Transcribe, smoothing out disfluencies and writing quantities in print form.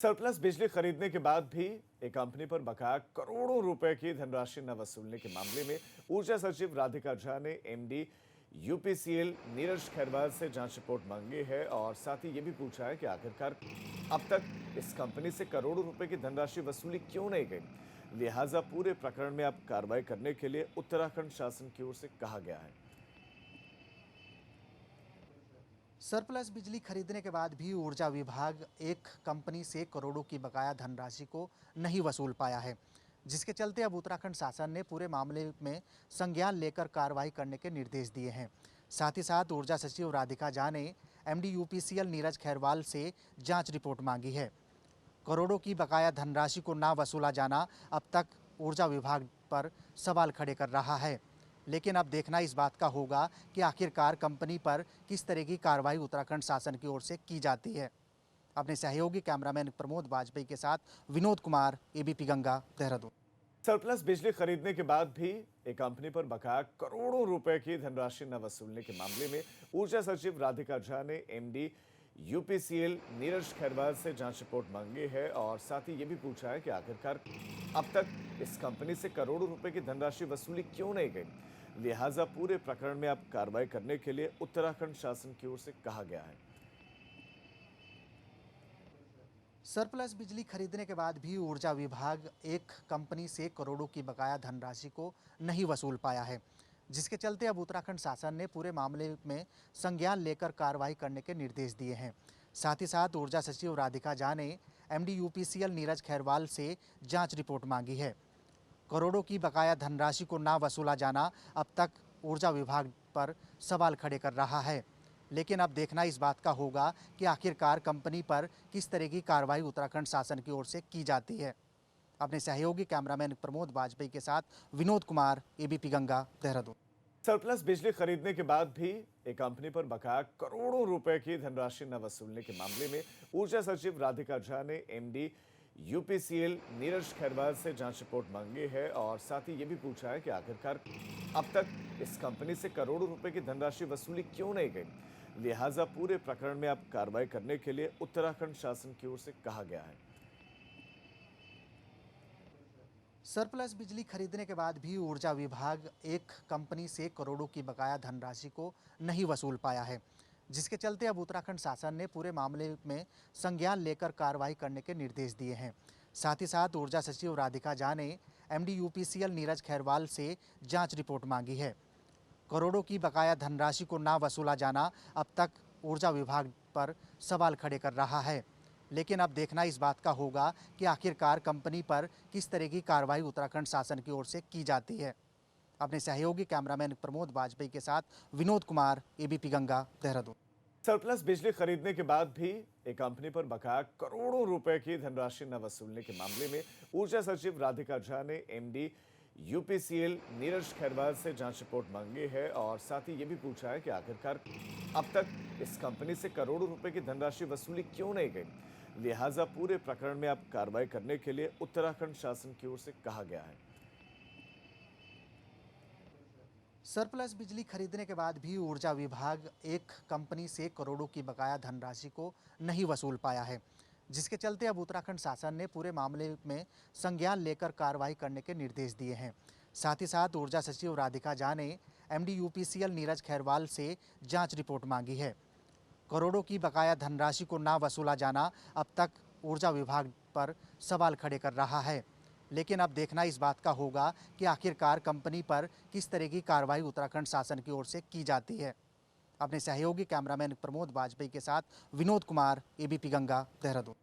Surplus बिजली खरीदने के बाद भी एक कंपनी पर बकाया करोड़ों रुपए की धनराशि न वसूलने के मामले में ऊर्जा सचिव राधिका झा ने एमडी यूपीसीएल नीरज खैरवाल से जांच रिपोर्ट मांगी है और साथ ही ये भी पूछा है कि आखिरकार अब तक इस कंपनी से करोड़ों रुपए की धनराशि वसूली क्यों नहीं गई। लिहाजा पूरे प्रकरण में अब कार्रवाई करने के लिए उत्तराखंड शासन की ओर से कहा गया है। सरप्लस बिजली खरीदने के बाद भी ऊर्जा विभाग एक कंपनी से करोड़ों की बकाया धनराशि को नहीं वसूल पाया है, जिसके चलते अब उत्तराखंड शासन ने पूरे मामले में संज्ञान लेकर कार्रवाई करने के निर्देश दिए हैं। साथ ही साथ ऊर्जा सचिव राधिका झा ने एमडी यूपीसीएल नीरज खैरवाल से जांच रिपोर्ट मांगी है। करोड़ों की बकाया धनराशि को ना वसूला जाना अब तक ऊर्जा विभाग पर सवाल खड़े कर रहा है, लेकिन अब देखना इस बात का होगा कि आखिरकार कंपनी पर किस तरह की कार्रवाई उत्तराखंड शासन की ओर से की जाती है। अपने सहयोगी कैमरामैन प्रमोद वाजपेयी के साथ विनोद कुमार, एबीपी गंगा, देहरादून। सरप्लस बिजली खरीदने के बाद भी एक कंपनी पर बकाया करोड़ों रुपए की धनराशि न वसूलने के मामले में ऊर्जा सचिव राधिका झा ने एमडी यूपीसीएल नीरज खैरवाल से जांच रिपोर्ट मांगी है और साथ ही ये भी पूछा है कि आखिरकार अब तक इस कंपनी से करोड़ों रुपए की धनराशि वसूली क्यों नहीं गई। लिहाजा पूरे प्रकरण में अब कार्रवाई करने के लिए उत्तराखंड शासन की ओर से कहा गया है। सरप्लस बिजली खरीदने के बाद भी ऊर्जा विभाग एक कंपनी से करोड़ों की बकाया धनराशि को नहीं वसूल पाया है, जिसके चलते अब उत्तराखंड शासन ने पूरे मामले में संज्ञान लेकर कार्रवाई करने के निर्देश दिए हैं। साथ ही साथ ऊर्जा सचिव राधिका झा ने एमडी यूपीसीएल नीरज खैरवाल से जांच रिपोर्ट मांगी है। करोड़ों की बकाया धनराशि को ना वसूला जाना अब तक ऊर्जा विभाग पर सवाल खड़े कर रहा है, लेकिन अब देखना इस बात का होगा कि आखिरकार कंपनी पर किस तरह की कार्रवाई उत्तराखंड शासन की ओर से की जाती है। अपने सहयोगी कैमरामैन प्रमोद वाजपेयी के साथ विनोद कुमार, एबीपी गंगा, देहरादून। सरप्लस बिजली खरीदने के बाद भी एक कंपनी पर बकाया करोड़ों रुपए की धनराशि न वसूलने के मामले में ऊर्जा सचिव राधिका झा ने एमडी यूपीसीएल नीरज खैरवाल से जांच रिपोर्ट मांगी है और साथ ही ये भी पूछा है कि आखिरकार अब तक इस कंपनी से करोड़ों रुपए की धनराशि वसूली क्यों नहीं गई। लिहाजा पूरे प्रकरण में अब कार्रवाई करने के लिए उत्तराखंड शासन की ओर से कहा गया है। सरप्लस बिजली खरीदने के बाद भी ऊर्जा विभाग एक कंपनी से करोड़ों की बकाया धनराशि को नहीं वसूल पाया है, जिसके चलते अब उत्तराखंड शासन ने पूरे मामले में संज्ञान लेकर कार्रवाई करने के निर्देश दिए हैं। साथ ही साथ ऊर्जा सचिव राधिका झा ने एमडी यूपीसीएल नीरज खैरवाल से जांच रिपोर्ट मांगी है। करोड़ों की बकाया धनराशि को ना वसूला जाना अब तक ऊर्जा विभाग पर सवाल खड़े कर रहा है, लेकिन अब देखना इस बात का होगा कि आखिरकार कंपनी पर किस तरह की कार्रवाई उत्तराखंड शासन की ओर से की जाती है। अपने सहयोगी कैमरामैन प्रमोद वाजपेयी के साथ विनोद कुमार, एबीपी गंगा, देहरादून। सरप्लस बिजली खरीदने के बाद भी एक कंपनी पर बकाया करोड़ों रुपए की धनराशि न वसूलने के मामले में ऊर्जा सचिव राधिका झा ने एमडी यूपीसीएल नीरज खैरवाल से जांच रिपोर्ट मांगी है और साथ ही ये भी पूछा है कि आखिरकार अब तक इस कंपनी से करोड़ों रुपए की धनराशि वसूली क्यों नहीं गई। लिहाजा पूरे प्रकरण में अब कार्रवाई करने के लिए उत्तराखंड शासन की ओर से कहा गया है। सरप्लस बिजली खरीदने के बाद भी ऊर्जा विभाग एक कंपनी से करोड़ों की बकाया धनराशि को नहीं वसूल पाया है, जिसके चलते अब उत्तराखंड शासन ने पूरे मामले में संज्ञान लेकर कार्रवाई करने के निर्देश दिए हैं। साथ ही साथ ऊर्जा सचिव राधिका झा ने एमडी यूपीसीएल नीरज खैरवाल से जांच रिपोर्ट मांगी है। करोड़ों की बकाया धनराशि को ना वसूला जाना अब तक ऊर्जा विभाग पर सवाल खड़े कर रहा है, लेकिन अब देखना इस बात का होगा कि आखिरकार कंपनी पर किस तरह की कार्रवाई उत्तराखंड शासन की ओर से की जाती है। अपने सहयोगी कैमरामैन प्रमोद वाजपेयी के साथ विनोद कुमार, एबीपी गंगा, देहरादून।